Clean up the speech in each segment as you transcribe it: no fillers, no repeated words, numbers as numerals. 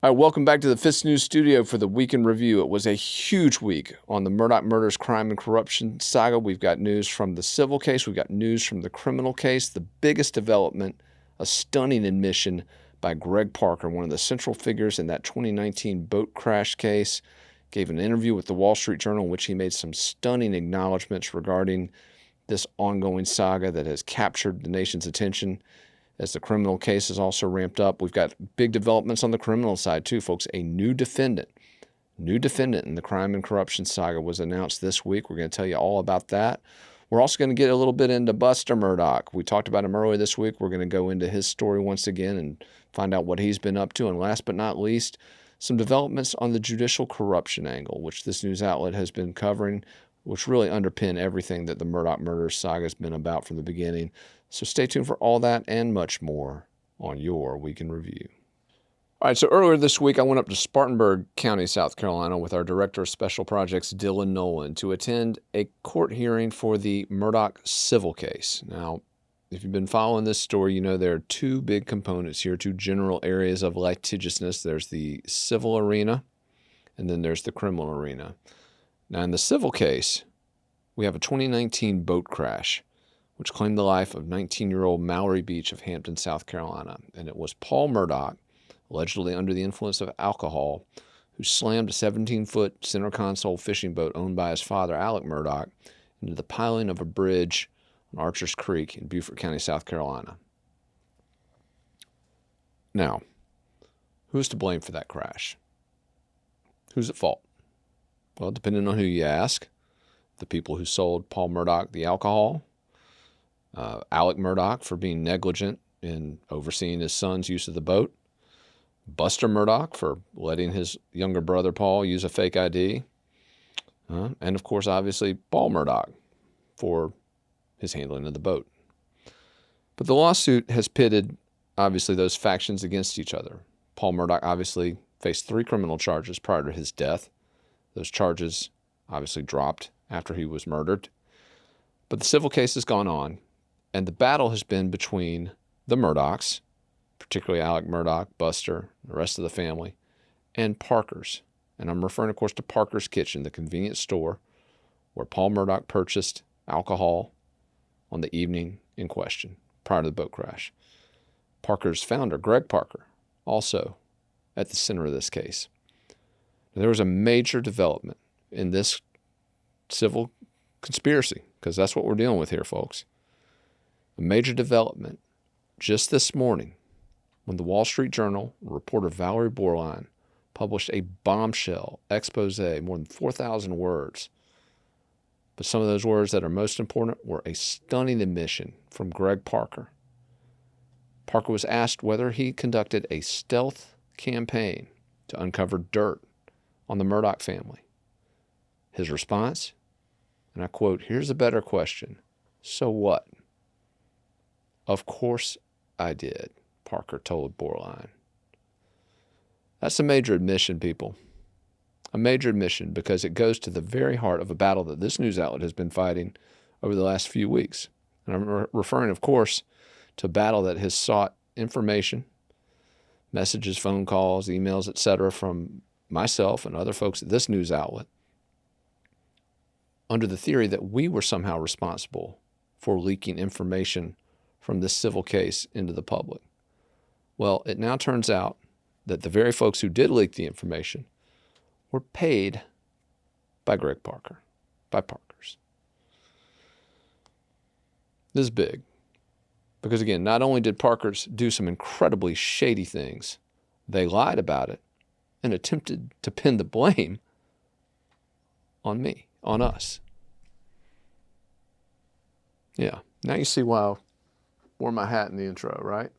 All right, welcome back to the FITSNews studio for the Week in Review. It was a huge week on the Murdaugh murders, crime, and corruption saga. We've got news from the civil case. We've got news from the criminal case. The biggest development, a stunning admission by Greg Parker, one of the central figures in that 2019 boat crash case, gave an interview with the Wall Street Journal in which he made some stunning acknowledgments regarding this ongoing saga that has captured the nation's attention as the criminal case has also ramped up. We've got big developments on the criminal side too, folks. A new defendant in the crime and corruption saga was announced this week. We're going to tell you all about that. We're also going to get a little bit into Buster Murdaugh. We talked about him earlier this week. We're going to go into his story once again and find out what he's been up to. And last but not least, some developments on the judicial corruption angle, which this news outlet has been covering, which really underpin everything that the Murdaugh murders saga has been about from the beginning. So stay tuned for all that and much more on your Week in Review. All right, so earlier this week, I went up to Spartanburg County, South Carolina, with our Director of Special Projects, Dylan Nolan, to attend a court hearing for the Murdaugh civil case. Now, if you've been following this story, you know there are two big components here, two general areas of litigiousness. There's the civil arena, and then there's the criminal arena. Now, in the civil case, we have a 2019 boat crash, which claimed the life of 19-year-old Mallory Beach of Hampton, South Carolina. And it was Paul Murdaugh, allegedly under the influence of alcohol, who slammed a 17-foot center console fishing boat owned by his father, Alec Murdaugh, into the piling of a bridge on Archers Creek in Beaufort County, South Carolina. Now, who's to blame for that crash? Who's at fault? Well, depending on who you ask, the people who sold Paul Murdaugh the alcohol, Alec Murdaugh for being negligent in overseeing his son's use of the boat, Buster Murdaugh for letting his younger brother Paul use a fake ID, and of course, obviously, Paul Murdaugh for his handling of the boat. But the lawsuit has pitted, obviously, those factions against each other. Paul Murdaugh obviously faced 3 criminal charges prior to his death. Those charges obviously dropped after he was murdered. But the civil case has gone on, and the battle has been between the Murdaughs, particularly Alec Murdaugh, Buster, the rest of the family, and Parker's. And I'm referring, of course, to Parker's Kitchen, the convenience store where Paul Murdaugh purchased alcohol on the evening in question prior to the boat crash. Parker's founder, Greg Parker, also at the center of this case. There was a major development in this civil conspiracy, because that's what we're dealing with here, folks. A major development just this morning when the Wall Street Journal reporter Valerie Borline published a bombshell expose, more than 4,000 words. But some of those words that are most important were a stunning admission from Greg Parker. Parker was asked whether he conducted a stealth campaign to uncover dirt on the Murdaugh family. His response, and I quote, "Here's a better question. So what?" "Of course I did," Parker told Borline. That's a major admission, people. A major admission, because it goes to the very heart of a battle that this news outlet has been fighting over the last few weeks. And I'm referring, of course, to a battle that has sought information, messages, phone calls, emails, etc., from myself and other folks at this news outlet, under the theory that we were somehow responsible for leaking information from this civil case into the public. Well, it now turns out that the very folks who did leak the information were paid by Greg Parker, by Parker's. This is big because, again, not only did Parker's do some incredibly shady things, they lied about it and attempted to pin the blame on me, on us. Yeah, now you see why I wore my hat in the intro, right?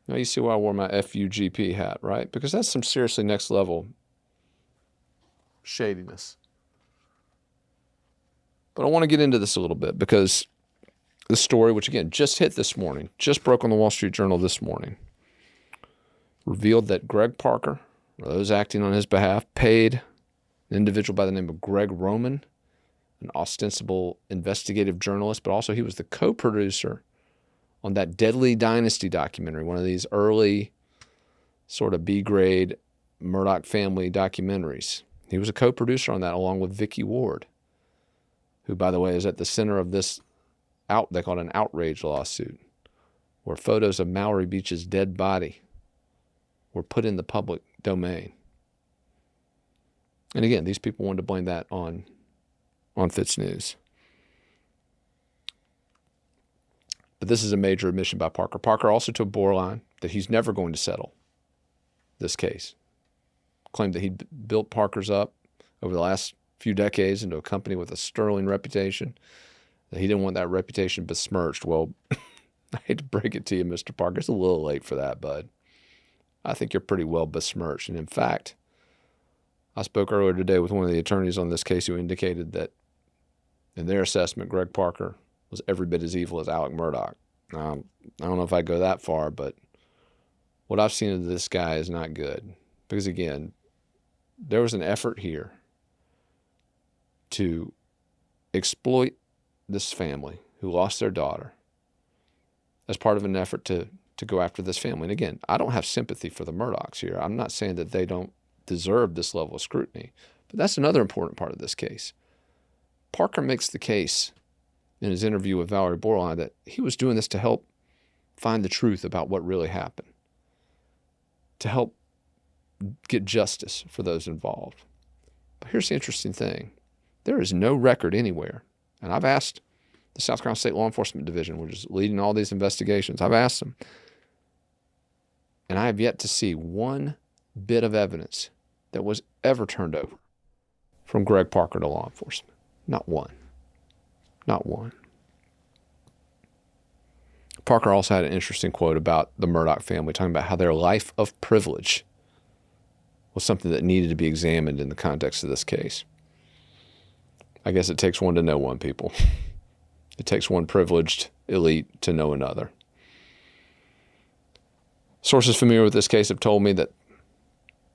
Now you see why I wore my FUGP hat, right? Because that's some seriously next level shadiness. But I want to get into this a little bit because the story, which again just hit this morning, just broke on the Wall Street Journal this morning, revealed that Greg Parker, or those acting on his behalf, paid an individual by the name of Greg Roman, an ostensible investigative journalist, but also he was the co-producer on that Deadly Dynasty documentary, one of these early sort of B-grade Murdaugh family documentaries. He was a co-producer on that along with Vicky Ward, who, by the way, is at the center of this they call it an outrage lawsuit, where photos of Mallory Beach's dead body were put in the public domain. And again, these people wanted to blame that on FITSNews. But this is a major admission by Parker. Parker also took borderline that he's never going to settle this case. Claimed that he'd built Parker's up over the last few decades into a company with a sterling reputation, that he didn't want that reputation besmirched. Well, I hate to break it to you, Mr. Parker. It's a little late for that, bud. I think you're pretty well besmirched. And in fact, I spoke earlier today with one of the attorneys on this case who indicated that in their assessment, Greg Parker was every bit as evil as Alec Murdaugh. I don't know if I go that far, but what I've seen of this guy is not good. Because again, there was an effort here to exploit this family who lost their daughter as part of an effort to go after this family. And again, I don't have sympathy for the Murdaughs here. I'm not saying that they don't deserve this level of scrutiny, but that's another important part of this case. Parker makes the case in his interview with Valerie Borline that he was doing this to help find the truth about what really happened, to help get justice for those involved. But here's the interesting thing. There is no record anywhere, and I've asked the South Carolina State Law Enforcement Division, which is leading all these investigations, I've asked them, and I have yet to see one bit of evidence that was ever turned over from Greg Parker to law enforcement. Not one. Not one. Parker also had an interesting quote about the Murdaugh family, talking about how their life of privilege was something that needed to be examined in the context of this case. I guess it takes one to know one, people. It takes one privileged elite to know another. Sources familiar with this case have told me that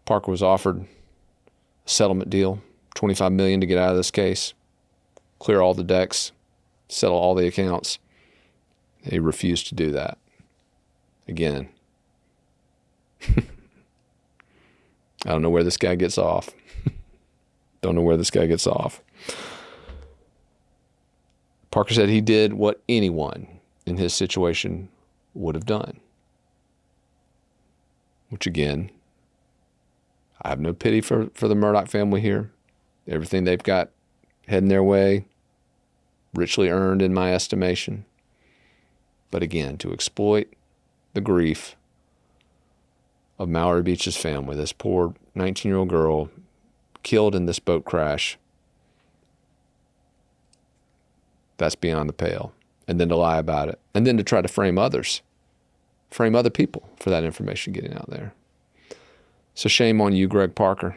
Parker was offered a settlement deal, $25 million to get out of this case, clear all the decks, settle all the accounts. He refused to do that. Again, I don't know where this guy gets off. Don't know where this guy gets off. Parker said he did what anyone in his situation would have done. Which again, I have no pity for the Murdaugh family here. Everything they've got heading their way, richly earned in my estimation. But again, to exploit the grief of Mallory Beach's family, this poor 19-year-old girl killed in this boat crash, that's beyond the pale. And then to lie about it. And then to try to frame others, frame other people for that information getting out there. So shame on you, Greg Parker.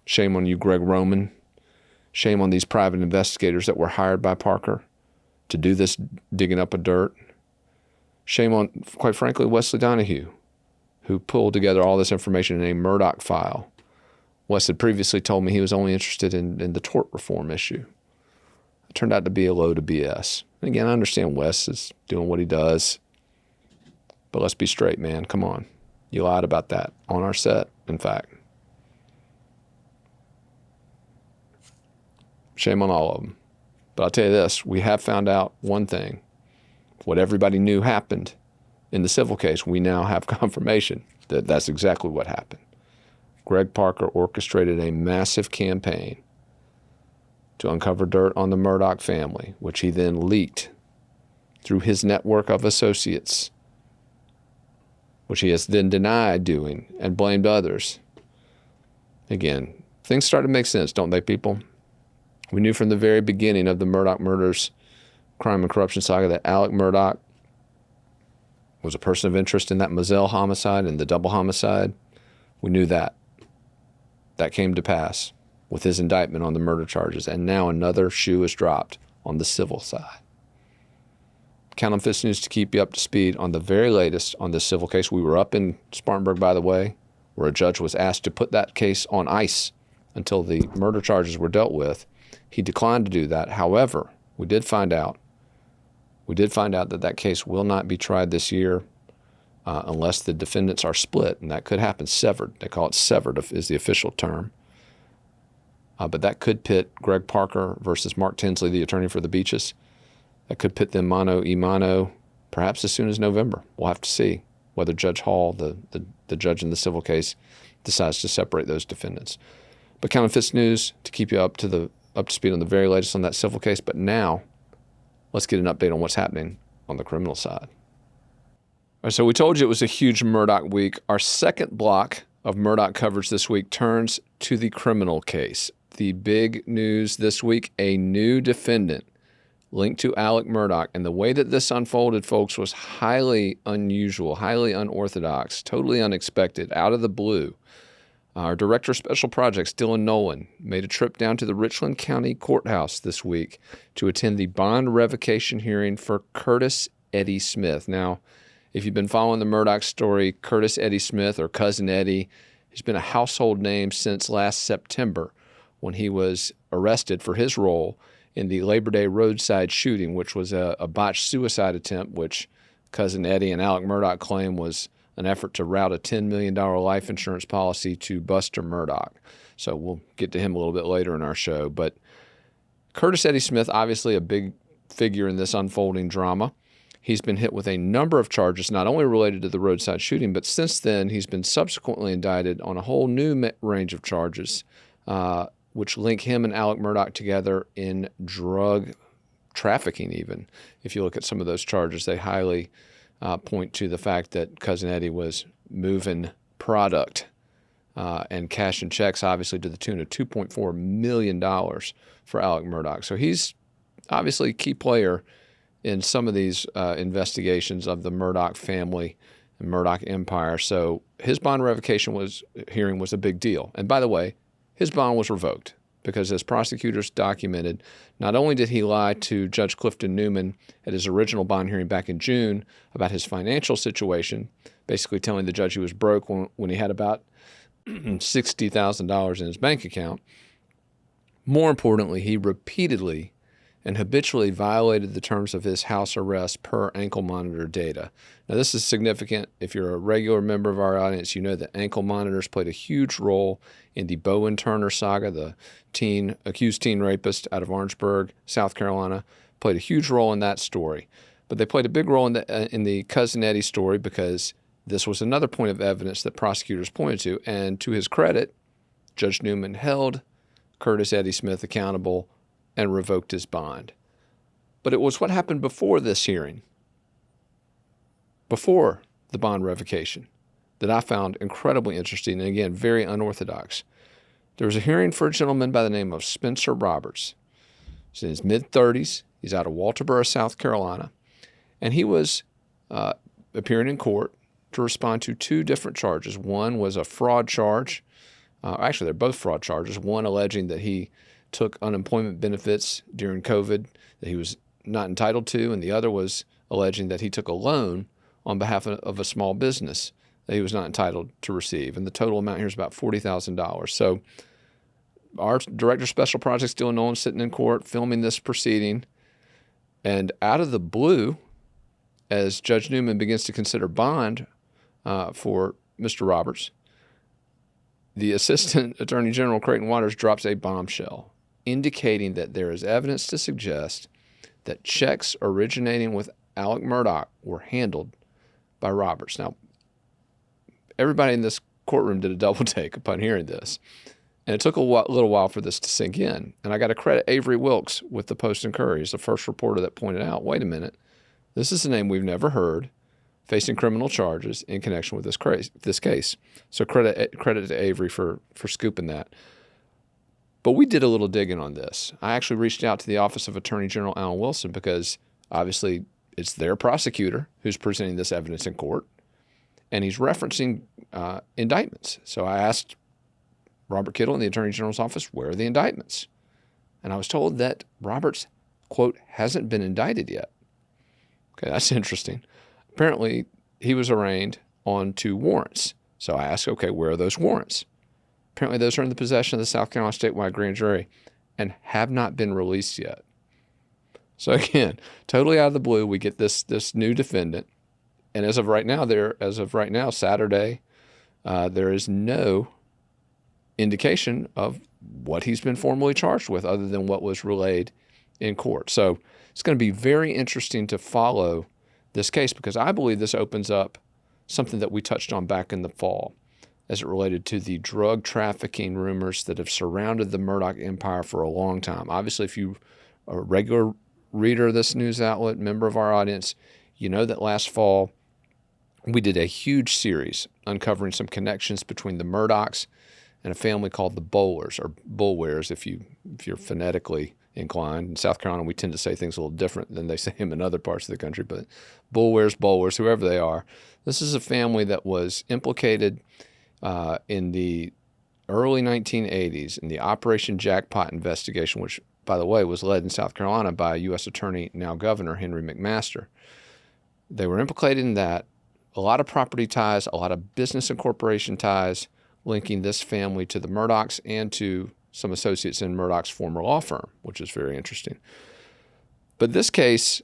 Shame on you, Greg Roman. Shame on these private investigators that were hired by Parker to do this digging up of dirt. Shame on, quite frankly, Wesley Donahue, who pulled together all this information in a Murdaugh file. Wes had previously told me he was only interested in the tort reform issue. It turned out to be a load of BS. And again, I understand Wes is doing what he does, but let's be straight, man. Come on. You lied about that on our set, in fact. Shame on all of them. But I'll tell you this, we have found out one thing. What everybody knew happened in the civil case, we now have confirmation that that's exactly what happened. Greg Parker orchestrated a massive campaign to uncover dirt on the Murdaugh family, which he then leaked through his network of associates, which he has then denied doing and blamed others. Again, things start to make sense, don't they, people? We knew from the very beginning of the Murdaugh murders, crime and corruption saga, that Alec Murdaugh was a person of interest in that Moselle homicide and the double homicide. We knew that. That came to pass with his indictment on the murder charges, and now another shoe is dropped on the civil side. Count on FITSNews to keep you up to speed on the very latest on this civil case. We were up in Spartanburg, by the way, where a judge was asked to put that case on ice until the murder charges were dealt with. He declined to do that. However, we did find out that that case will not be tried this year. unless the defendants are split, and that could happen, severed. They call it severed is the official term. But that could pit Greg Parker versus Mark Tinsley, the attorney for the Beaches. That could pit them mano a mano, perhaps as soon as November. We'll have to see whether Judge Hall, the judge in the civil case, decides to separate those defendants. But count on FITSNews to keep you up to speed on the very latest on that civil case. But now, let's get an update on what's happening on the criminal side. All right, so we told you it was a huge Murdaugh week. Our second block of Murdaugh coverage this week turns to the criminal case. The big news this week, a new defendant linked to Alec Murdaugh. And the way that this unfolded, folks, was highly unusual, highly unorthodox, totally unexpected, out of the blue. Our Director of Special Projects, Dylan Nolan, made a trip down to the Richland County Courthouse this week to attend the bond revocation hearing for Curtis Eddie Smith. Now, if you've been following the Murdaugh story, Curtis Eddie Smith, or Cousin Eddie, has been a household name since last September when he was arrested for his role in the Labor Day roadside shooting, which was a botched suicide attempt, which Cousin Eddie and Alec Murdaugh claim was an effort to route a $10 million life insurance policy to Buster Murdaugh. So we'll get to him a little bit later in our show. But Curtis Eddie Smith, obviously a big figure in this unfolding drama. He's been hit with a number of charges, not only related to the roadside shooting, but since then he's been subsequently indicted on a whole new range of charges, which link him and Alec Murdaugh together in drug trafficking even. If you look at some of those charges, they highly point to the fact that Cousin Eddie was moving product and cashing checks, obviously, to the tune of $2.4 million for Alec Murdaugh. So he's obviously a key player in some of these investigations of the Murdaugh family and Murdaugh empire. So his bond revocation hearing was a big deal. And by the way, his bond was revoked because, as prosecutors documented, not only did he lie to Judge Clifton Newman at his original bond hearing back in June about his financial situation, basically telling the judge he was broke when he had about $60,000 in his bank account. More importantly, he repeatedly and habitually violated the terms of his house arrest per ankle monitor data. Now, this is significant. If you're a regular member of our audience, you know that ankle monitors played a huge role in the Bowen Turner saga, the accused teen rapist out of Orangeburg, South Carolina, played a huge role in that story. But they played a big role in the Cousin Eddie story because this was another point of evidence that prosecutors pointed to. And to his credit, Judge Newman held Curtis Eddie Smith accountable and revoked his bond. But it was what happened before this hearing, before the bond revocation, that I found incredibly interesting and, again, very unorthodox. There was a hearing for a gentleman by the name of Spencer Roberts. He's in his mid-30s. He's out of Walterboro, South Carolina. And he was appearing in court to respond to two different charges. One was a fraud charge. Actually, they're both fraud charges. One alleging that he took unemployment benefits during COVID that he was not entitled to, and the other was alleging that he took a loan on behalf of a small business that he was not entitled to receive. And the total amount here is about $40,000. So our Director of Special Projects, Dylan Nolan, sitting in court filming this proceeding, and out of the blue, as Judge Newman begins to consider bond for Mr. Roberts, the Assistant Attorney General, Creighton Waters, drops a bombshell, indicating that there is evidence to suggest that checks originating with Alec Murdaugh were handled by Roberts. Now, everybody in this courtroom did a double take upon hearing this, and it took a little while for this to sink in. And I got to credit Avery Wilkes with the Post and Courier. He's the first reporter that pointed out, wait a minute, this is a name we've never heard facing criminal charges in connection with this case. So credit to Avery for scooping that. But we did a little digging on this. I actually reached out to the Office of Attorney General Alan Wilson because obviously it's their prosecutor who's presenting this evidence in court, and he's referencing indictments. So I asked Robert Kittle in the Attorney General's office, where are the indictments? And I was told that Roberts, quote, hasn't been indicted yet. Okay, that's interesting. Apparently, he was arraigned on 2 warrants. So I asked, okay, where are those warrants? Apparently, those are in the possession of the South Carolina statewide grand jury and have not been released yet. So again, totally out of the blue, we get this new defendant And as of right now, Saturday, there is no indication of what he's been formally charged with other than what was relayed in court. So it's going to be very interesting to follow this case, because I believe this opens up something that we touched on back in the fall as it related to the drug trafficking rumors that have surrounded the Murdaugh empire for a long time. Obviously, if you are a regular reader of this news outlet, member of our audience, you know that last fall we did a huge series uncovering some connections between the Murdaughs and a family called the Bowlers, or Bullwares if you're phonetically inclined. In South Carolina, we tend to say things a little different than they say them in other parts of the country, but Bullwares, Bowlers, whoever they are. This is a family that was implicated in the early 1980s in the Operation Jackpot investigation, which, by the way, was led in South Carolina by U.S. Attorney, now Governor, Henry McMaster. They were implicated in that. A lot of property ties, a lot of business and corporation ties linking this family to the Murdaughs and to some associates in Murdaugh's former law firm, which is very interesting. But this case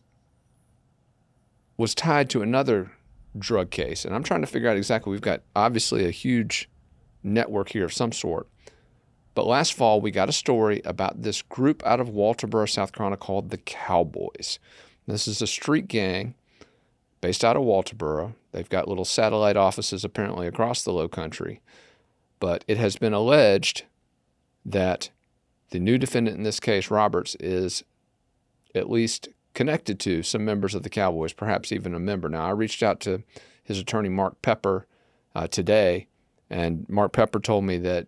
was tied to another drug case, and I'm trying to figure out exactly. We've got obviously a huge network here of some sort. But last fall, we got a story about this group out of Walterboro, South Carolina called the Cowboys. This is a street gang based out of Walterboro. They've got little satellite offices apparently across the low country. But it has been alleged that the new defendant in this case, Roberts, is at least connected to some members of the Cowboys, perhaps even a member. Now, I reached out to his attorney, Mark Pepper, today, and Mark Pepper told me that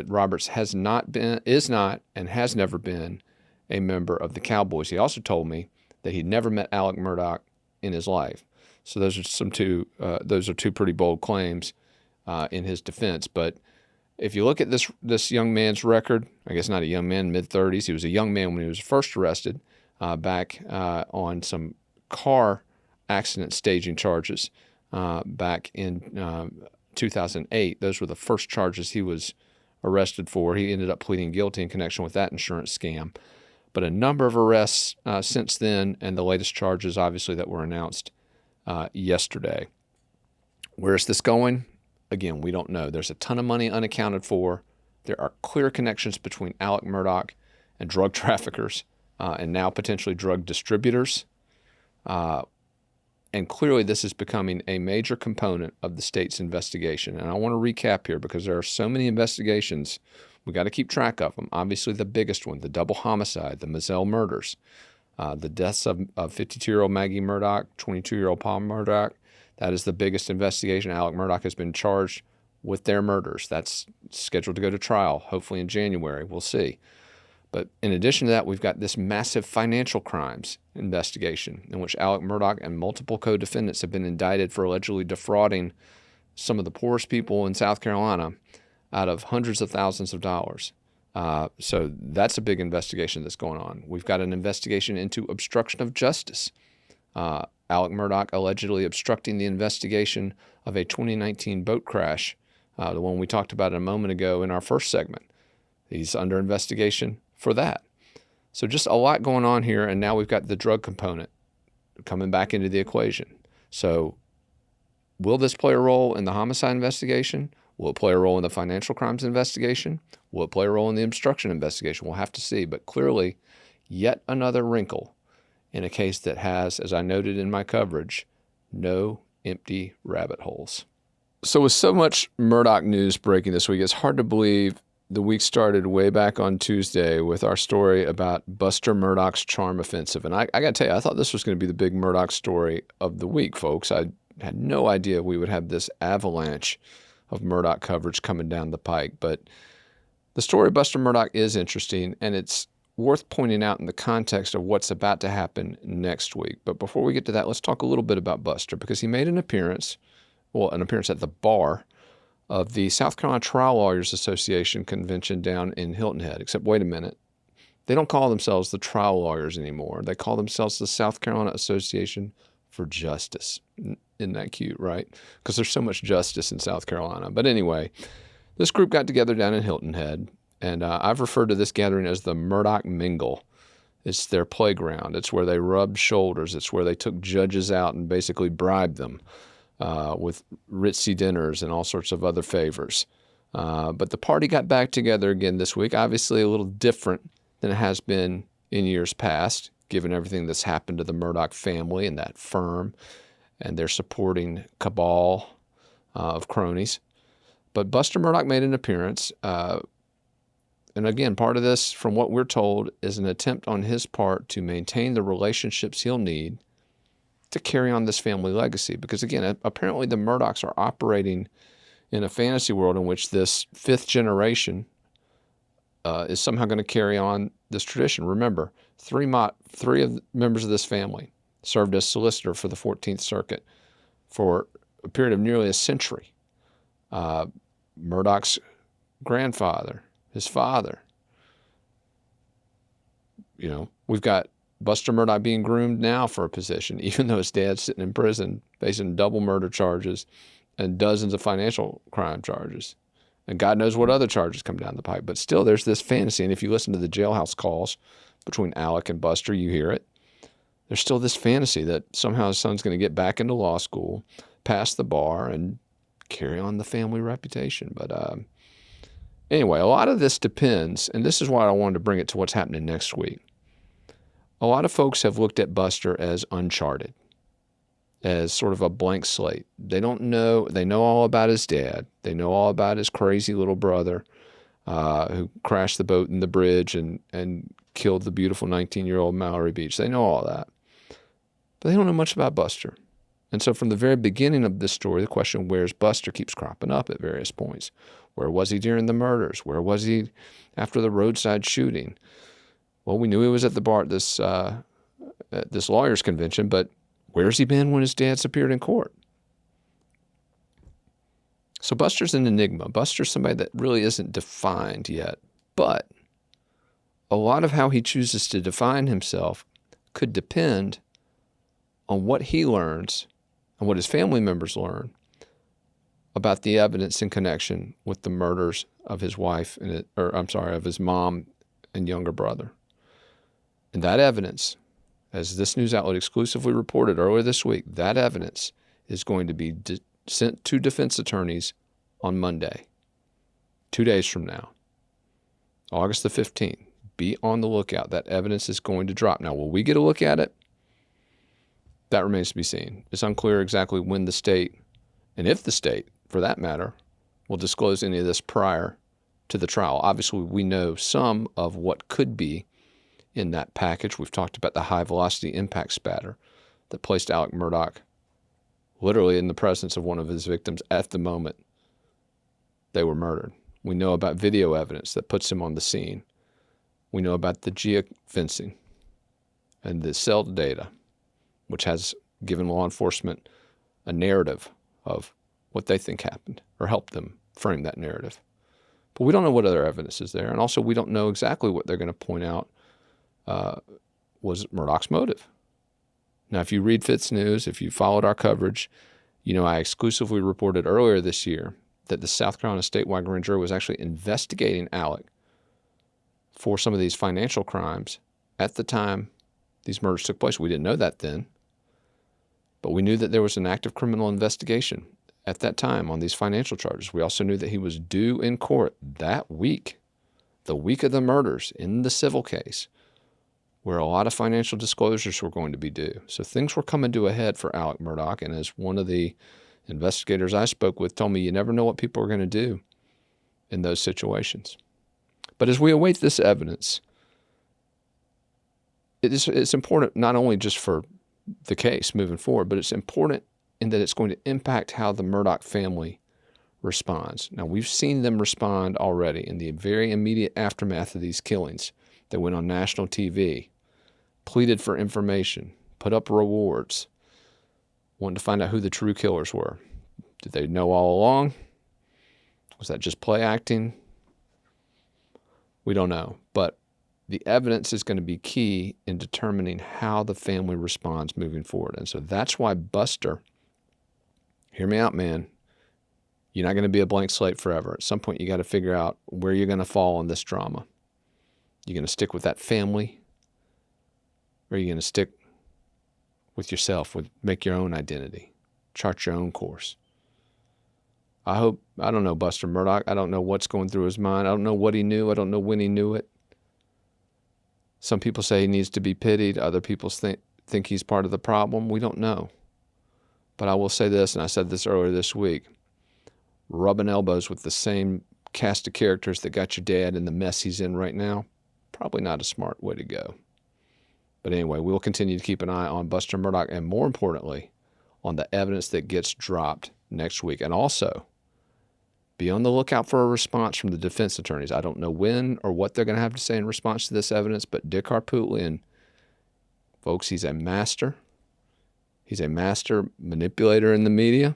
Roberts is not, and has never been a member of the Cowboys. He also told me that he'd never met Alec Murdaugh in his life. So those are two pretty bold claims in his defense. But if you look at this young man's record, I guess not a young man, mid-30s. He was a young man when he was first arrested back on some car accident staging charges back in 2008. Those were the first charges he was arrested for. He ended up pleading guilty in connection with that insurance scam. But a number of arrests since then, and the latest charges, obviously, that were announced yesterday. Where is this going? Again, we don't know. There's a ton of money unaccounted for. There are clear connections between Alec Murdaugh and drug traffickers and now potentially drug distributors. And clearly this is becoming a major component of the state's investigation. And I want to recap here because there are so many investigations. We got to keep track of them. Obviously the biggest one, the double homicide, the Mizell murders, the deaths of 52-year-old Maggie Murdaugh, 22-year-old Paul Murdaugh. That is the biggest investigation. Alec Murdaugh has been charged with their murders. That's scheduled to go to trial, hopefully in January. We'll see. But in addition to that, we've got this massive financial crimes investigation in which Alec Murdaugh and multiple co-defendants have been indicted for allegedly defrauding some of the poorest people in South Carolina out of hundreds of thousands of dollars. So that's a big investigation that's going on. We've got an investigation into obstruction of justice. Alec Murdaugh allegedly obstructing the investigation of a 2019 boat crash, the one we talked about a moment ago in our first segment. He's under investigation for that. So just a lot going on here, and now we've got the drug component coming back into the equation. So will this play a role in the homicide investigation? Will it play a role in the financial crimes investigation? Will it play a role in the obstruction investigation? We'll have to see. But clearly, yet another wrinkle in a case that has, as I noted in my coverage, no empty rabbit holes. So with so much Murdaugh news breaking this week, it's hard to believe the week started way back on Tuesday with our story about Buster Murdaugh's charm offensive. And I got to tell you, I thought this was going to be the big Murdaugh story of the week, folks. I had no idea we would have this avalanche of Murdaugh coverage coming down the pike. But the story of Buster Murdaugh is interesting, and it's worth pointing out in the context of what's about to happen next week. But before we get to that, let's talk a little bit about Buster, because he made an appearance at the bar of the South Carolina Trial Lawyers Association convention down in Hilton Head. Except, wait a minute, they don't call themselves the trial lawyers anymore. They call themselves the South Carolina Association for Justice. Isn't that cute, right? Because there's so much justice in South Carolina. But anyway, this group got together down in Hilton Head, and I've referred to this gathering as the Murdaugh Mingle. It's their playground. It's where they rubbed shoulders. It's where they took judges out and basically bribed them with ritzy dinners and all sorts of other favors. But the party got back together again this week, obviously a little different than it has been in years past, given everything that's happened to the Murdaugh family and that firm and their supporting cabal of cronies. But Buster Murdaugh made an appearance. And again, part of this, from what we're told, is an attempt on his part to maintain the relationships he'll need to carry on this family legacy. Because again, apparently the Murdaughs are operating in a fantasy world in which this fifth generation is somehow going to carry on this tradition. Remember, three of the members of this family served as solicitor for the 14th Circuit for a period of nearly a century. Murdaugh's grandfather, his father. We've got Buster Murdaugh being groomed now for a position, even though his dad's sitting in prison facing double murder charges and dozens of financial crime charges. And God knows what other charges come down the pipe. But still, there's this fantasy. And if you listen to the jailhouse calls between Alec and Buster, you hear it. There's still this fantasy that somehow his son's going to get back into law school, pass the bar, and carry on the family reputation. But anyway, a lot of this depends, and this is why I wanted to bring it to what's happening next week. A lot of folks have looked at Buster as uncharted, as sort of a blank slate. They don't know. They know all about his dad. They know all about his crazy little brother who crashed the boat in the bridge and killed the beautiful 19-year-old Mallory Beach. They know all that. But they don't know much about Buster. And so from the very beginning of this story, the question, where's Buster, keeps cropping up at various points. Where was he during the murders? Where was he after the roadside shooting? Well, we knew he was at the bar at this lawyers' convention, but where's he been when his dad's appeared in court? So Buster's an enigma. Buster's somebody that really isn't defined yet. But a lot of how he chooses to define himself could depend on what he learns and what his family members learn about the evidence in connection with the murders of his wife of his mom and younger brother. And that evidence, as this news outlet exclusively reported earlier this week, that evidence is going to be sent to defense attorneys on Monday, 2 days from now, August the 15th. Be on the lookout. That evidence is going to drop. Now, will we get a look at it? That remains to be seen. It's unclear exactly when the state, and if the state, for that matter, will disclose any of this prior to the trial. Obviously, we know some of what could be in that package. We've talked about the high-velocity impact spatter that placed Alec Murdaugh literally in the presence of one of his victims at the moment they were murdered. We know about video evidence that puts him on the scene. We know about the geofencing and the cell data, which has given law enforcement a narrative of what they think happened or helped them frame that narrative. But we don't know what other evidence is there. And also, we don't know exactly what they're going to point out was Murdaugh's motive. Now, if you read FITSNews, if you followed our coverage, I exclusively reported earlier this year that the South Carolina statewide grand jury was actually investigating Alec for some of these financial crimes at the time these murders took place. We didn't know that then, but we knew that there was an active criminal investigation at that time on these financial charges. We also knew that he was due in court that week, the week of the murders, in the civil case, where a lot of financial disclosures were going to be due. So things were coming to a head for Alec Murdaugh, and as one of the investigators I spoke with told me, you never know what people are going to do in those situations. But as we await this evidence, it's important not only just for the case moving forward, but it's important in that it's going to impact how the Murdaugh family responds. Now, we've seen them respond already in the very immediate aftermath of these killings. They went on national TV, pleaded for information, put up rewards, wanted to find out who the true killers were. Did they know all along? Was that just play acting? We don't know. But the evidence is going to be key in determining how the family responds moving forward. And so that's why Buster, hear me out, man, you're not going to be a blank slate forever. At some point, you got to figure out where you're going to fall in this drama. You're going to stick with that family Or are you going to stick with yourself, make your own identity, chart your own course? I don't know Buster Murdaugh. I don't know what's going through his mind. I don't know what he knew. I don't know when he knew it. Some people say he needs to be pitied. Other people think he's part of the problem. We don't know. But I will say this, and I said this earlier this week, rubbing elbows with the same cast of characters that got your dad in the mess he's in right now, probably not a smart way to go. But anyway, we'll continue to keep an eye on Buster Murdaugh and, more importantly, on the evidence that gets dropped next week. And also, be on the lookout for a response from the defense attorneys. I don't know when or what they're going to have to say in response to this evidence, but Dick Harpootlian, folks, he's a master. He's a master manipulator in the media.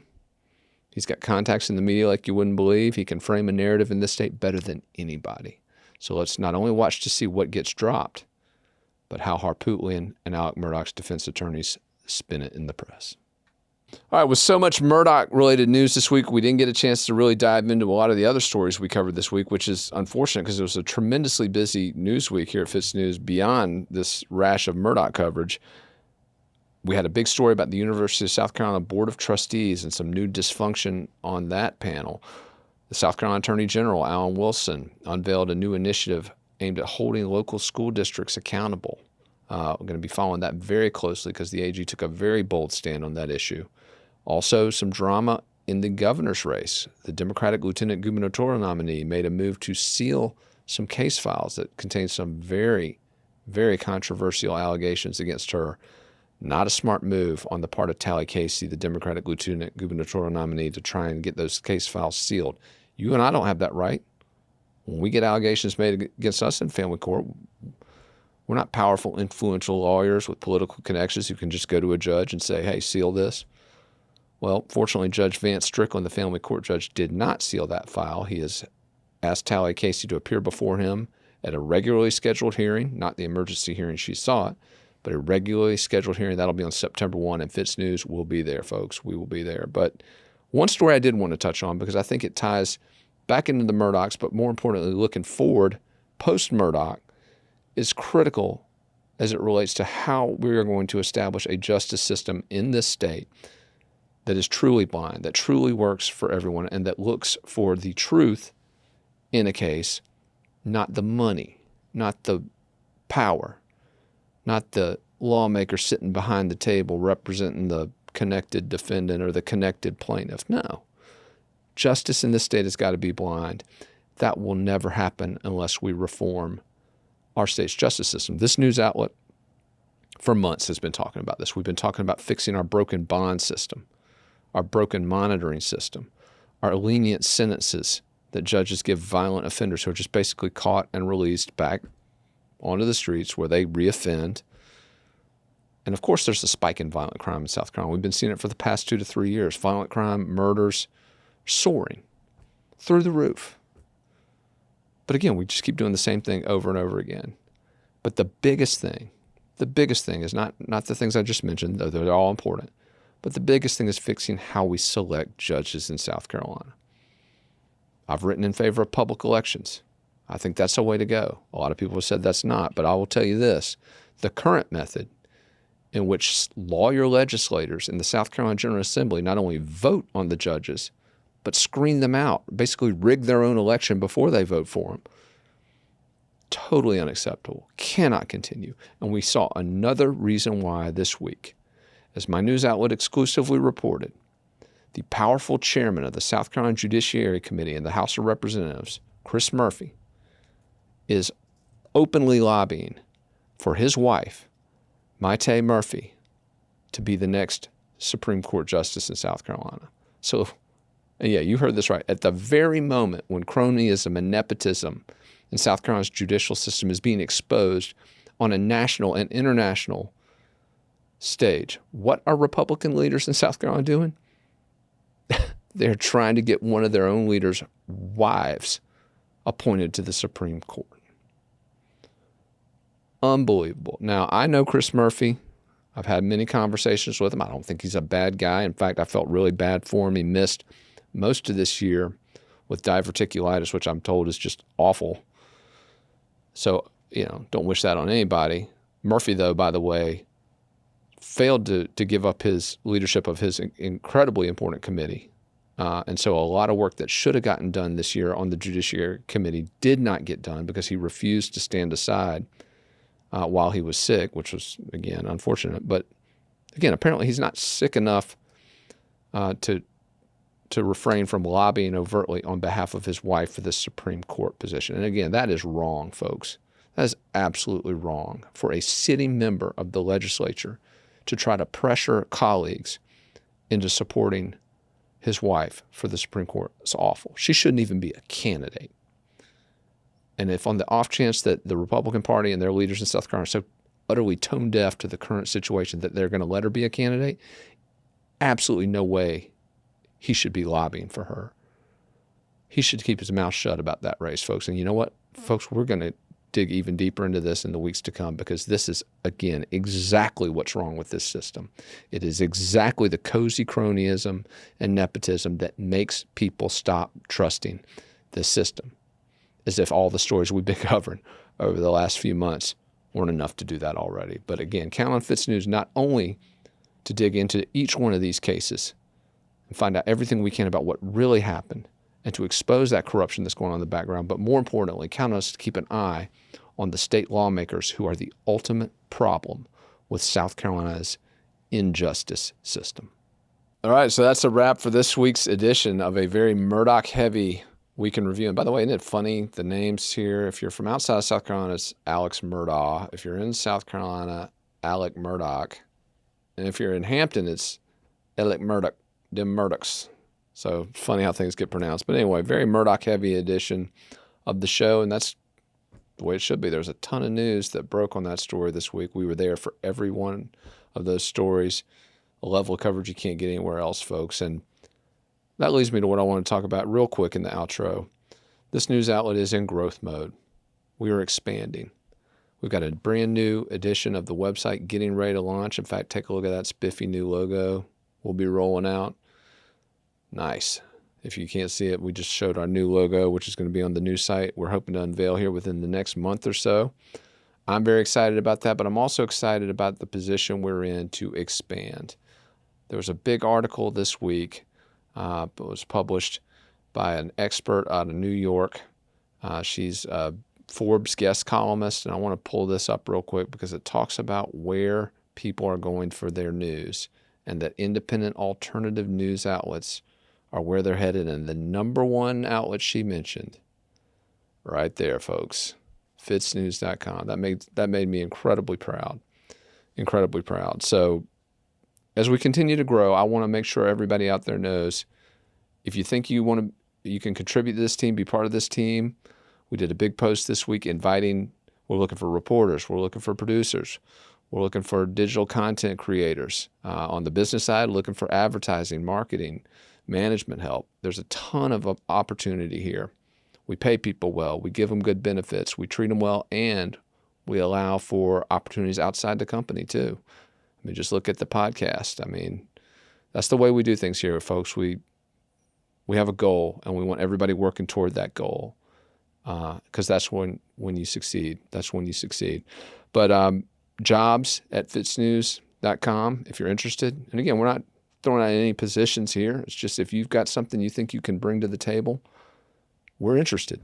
He's got contacts in the media like you wouldn't believe. He can frame a narrative in this state better than anybody. So let's not only watch to see what gets dropped, but how Harpootlian and Alec Murdaugh's defense attorneys spin it in the press. All right, with so much Murdaugh-related news this week, we didn't get a chance to really dive into a lot of the other stories we covered this week, which is unfortunate because it was a tremendously busy news week here at FITSNews beyond this rash of Murdaugh coverage. We had a big story about the University of South Carolina Board of Trustees and some new dysfunction on that panel. The South Carolina Attorney General, Alan Wilson, unveiled a new initiative aimed at holding local school districts accountable. We're going to be following that very closely because the AG took a very bold stand on that issue. Also, some drama in the governor's race. The Democratic lieutenant gubernatorial nominee made a move to seal some case files that contain some very, very controversial allegations against her. Not a smart move on the part of Tally Casey, the Democratic lieutenant gubernatorial nominee, to try and get those case files sealed. You and I don't have that right. When we get allegations made against us in family court, we're not powerful, influential lawyers with political connections who can just go to a judge and say, hey, seal this. Well, fortunately, Judge Vance Strickland, the family court judge, did not seal that file. He has asked Tally Casey to appear before him at a regularly scheduled hearing, not the emergency hearing she sought, but a regularly scheduled hearing. That'll be on September 1, and FITSNews will be there, folks. We will be there. But one story I did want to touch on because I think it ties back into the Murdaughs, but more importantly, looking forward post-Murdaugh, is critical as it relates to how we are going to establish a justice system in this state that is truly blind, that truly works for everyone, and that looks for the truth in a case, not the money, not the power, not the lawmaker sitting behind the table representing the connected defendant or the connected plaintiff. No. Justice in this state has got to be blind. That will never happen unless we reform our state's justice system. This news outlet for months has been talking about this. We've been talking about fixing our broken bond system, our broken monitoring system, our lenient sentences that judges give violent offenders who are just basically caught and released back onto the streets where they reoffend. And of course, there's a spike in violent crime in South Carolina. We've been seeing it for the past 2 to 3 years. Violent crime, murders, soaring through the roof. But again, we just keep doing the same thing over and over again. But the biggest thing is not the things I just mentioned, though they're all important, but the biggest thing is fixing how we select judges in South Carolina. I've written in favor of public elections. I think that's a way to go. A lot of people have said that's not, but I will tell you this. The current method in which lawyer legislators in the South Carolina General Assembly not only vote on the judges, but screen them out, basically rig their own election before they vote for them. Totally unacceptable. Cannot continue. And we saw another reason why this week. As my news outlet exclusively reported, the powerful chairman of the South Carolina Judiciary Committee in the House of Representatives, Chris Murphy, is openly lobbying for his wife, Maite Murphy, to be the next Supreme Court Justice in South Carolina. So, and yeah, you heard this right. At the very moment when cronyism and nepotism in South Carolina's judicial system is being exposed on a national and international stage, what are Republican leaders in South Carolina doing? They're trying to get one of their own leaders' wives appointed to the Supreme Court. Unbelievable. Now, I know Chris Murphy. I've had many conversations with him. I don't think he's a bad guy. In fact, I felt really bad for him. He missed most of this year with diverticulitis, which I'm told is just awful. So, don't wish that on anybody. Murphy, though, by the way, failed to give up his leadership of his incredibly important committee. And so a lot of work that should have gotten done this year on the Judiciary Committee did not get done because he refused to stand aside while he was sick, which was, again, unfortunate. But, again, apparently he's not sick enough to refrain from lobbying overtly on behalf of his wife for this Supreme Court position. And, again, that is wrong, folks. That is absolutely wrong for a sitting member of the legislature to try to pressure colleagues into supporting his wife for the Supreme Court. It's awful. She shouldn't even be a candidate. And if on the off chance that the Republican Party and their leaders in South Carolina are so utterly tone deaf to the current situation that they're going to let her be a candidate, absolutely no way he should be lobbying for her. He should keep his mouth shut about that race, folks. And you know what, folks, we're going to dig even deeper into this in the weeks to come, because this is, again, exactly what's wrong with this system. It is exactly the cozy cronyism and nepotism that makes people stop trusting this system, as if all the stories we've been covering over the last few months weren't enough to do that already. But again, count on FITSNews not only to dig into each one of these cases and find out everything we can about what really happened and to expose that corruption that's going on in the background, but more importantly, count on us to keep an eye on the state lawmakers who are the ultimate problem with South Carolina's injustice system. All right, so that's a wrap for this week's edition of a very Murdaugh-heavy week in review. And by the way, isn't it funny, the names here? If you're from outside of South Carolina, it's Alex Murdaugh. If you're in South Carolina, Alec Murdaugh. And if you're in Hampton, it's Alec Murdaugh, them Murdaughs. So funny how things get pronounced. But anyway, very Murdaugh-heavy edition of the show, and that's the way it should be. There's a ton of news that broke on that story this week. We were there for every one of those stories, a level of coverage you can't get anywhere else, folks. And that leads me to what I want to talk about real quick in the outro. This news outlet is in growth mode. We are expanding. We've got a brand new edition of the website getting ready to launch. In fact, take a look at that spiffy new logo we'll be rolling out. Nice. If you can't see it, we just showed our new logo, which is going to be on the new site. We're hoping to unveil here within the next month or so. I'm very excited about that, but I'm also excited about the position we're in to expand. There was a big article this week. It was published by an expert out of New York. She's a Forbes guest columnist, and I want to pull this up real quick because it talks about where people are going for their news and that independent alternative news outlets are where they're headed. And the number one outlet she mentioned, right there, folks, FITSNews.com. That made me incredibly proud. Incredibly proud. So as we continue to grow, I want to make sure everybody out there knows, if you think you can contribute to this team, be part of this team. We did a big post this week inviting, we're looking for reporters, we're looking for producers, we're looking for digital content creators. On the business side, looking for advertising, marketing, management help. There's a ton of opportunity here. We pay people well, we give them good benefits, we treat them well, and we allow for opportunities outside the company too. I mean, just look at the podcast. I mean, that's the way we do things here, folks. We have a goal, and we want everybody working toward that goal, because that's when you succeed. That's when you succeed. But jobs at FITSNews.com if you're interested. And again, we're not throwing out any positions here. It's just if you've got something you think you can bring to the table, we're interested,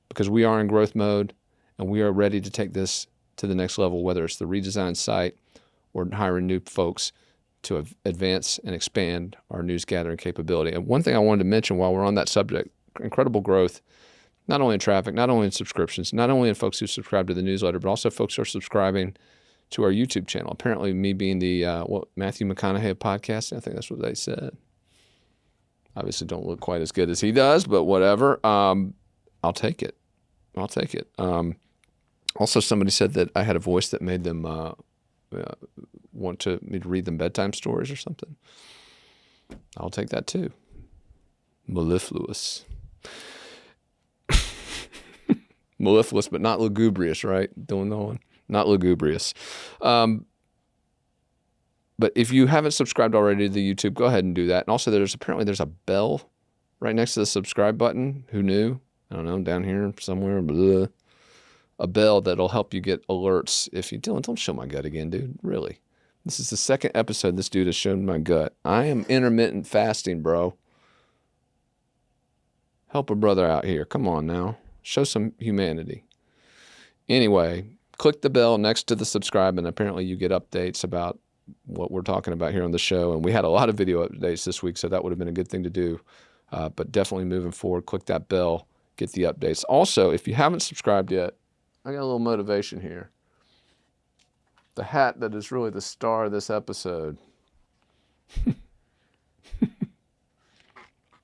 because we are in growth mode, and we are ready to take this to the next level, whether it's the redesigned site or hiring new folks to advance and expand our news gathering capability. And one thing I wanted to mention while we're on that subject, incredible growth, not only in traffic, not only in subscriptions, not only in folks who subscribe to the newsletter, but also folks who are subscribing to our YouTube channel. Apparently me being the Matthew McConaughey podcast, I think that's what they said. Obviously don't look quite as good as he does, but whatever. I'll take it. I'll take it. Also, somebody said that I had a voice that made them want me to read them bedtime stories or something. I'll take that too. Mellifluous. Mellifluous, but not lugubrious, right? Doing the one. Not lugubrious. But if you haven't subscribed already to the YouTube, go ahead and do that. And also, there's a bell right next to the subscribe button. Who knew? I don't know, down here somewhere. Blah. a bell that'll help you get alerts. If you don't show my gut again, dude. Really. This is the second episode this dude has shown my gut. I am intermittent fasting, bro. Help a brother out here. Come on now. Show some humanity. Anyway, click the bell next to the subscribe, and apparently you get updates about what we're talking about here on the show. And we had a lot of video updates this week, so that would have been a good thing to do. But definitely moving forward, click that bell, get the updates. Also, if you haven't subscribed yet, I got a little motivation here. The hat that is really the star of this episode.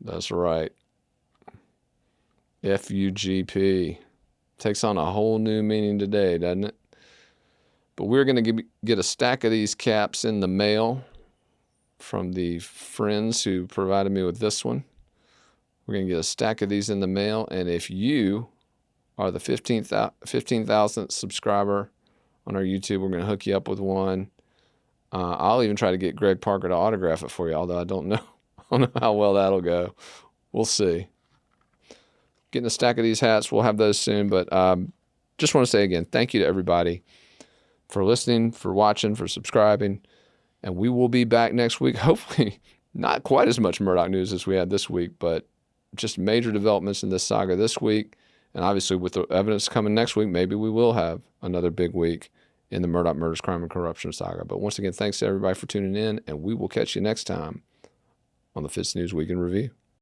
That's right. FUGP. Takes on a whole new meaning today, doesn't it? But we're going to get a stack of these caps in the mail from the friends who provided me with this one. We're going to get a stack of these in the mail. And if you are the 15,000th subscriber on our YouTube, we're going to hook you up with one. I'll even try to get Greg Parker to autograph it for you, although I don't know how well that'll go. We'll see. Getting a stack of these hats. We'll have those soon. But just want to say again, thank you to everybody for listening, for watching, for subscribing. And we will be back next week. Hopefully not quite as much Murdaugh news as we had this week, but just major developments in this saga this week. And obviously with the evidence coming next week, maybe we will have another big week in the Murdaugh murders, crime, and corruption saga. But once again, thanks to everybody for tuning in, and we will catch you next time on the FITSNews Week in Review.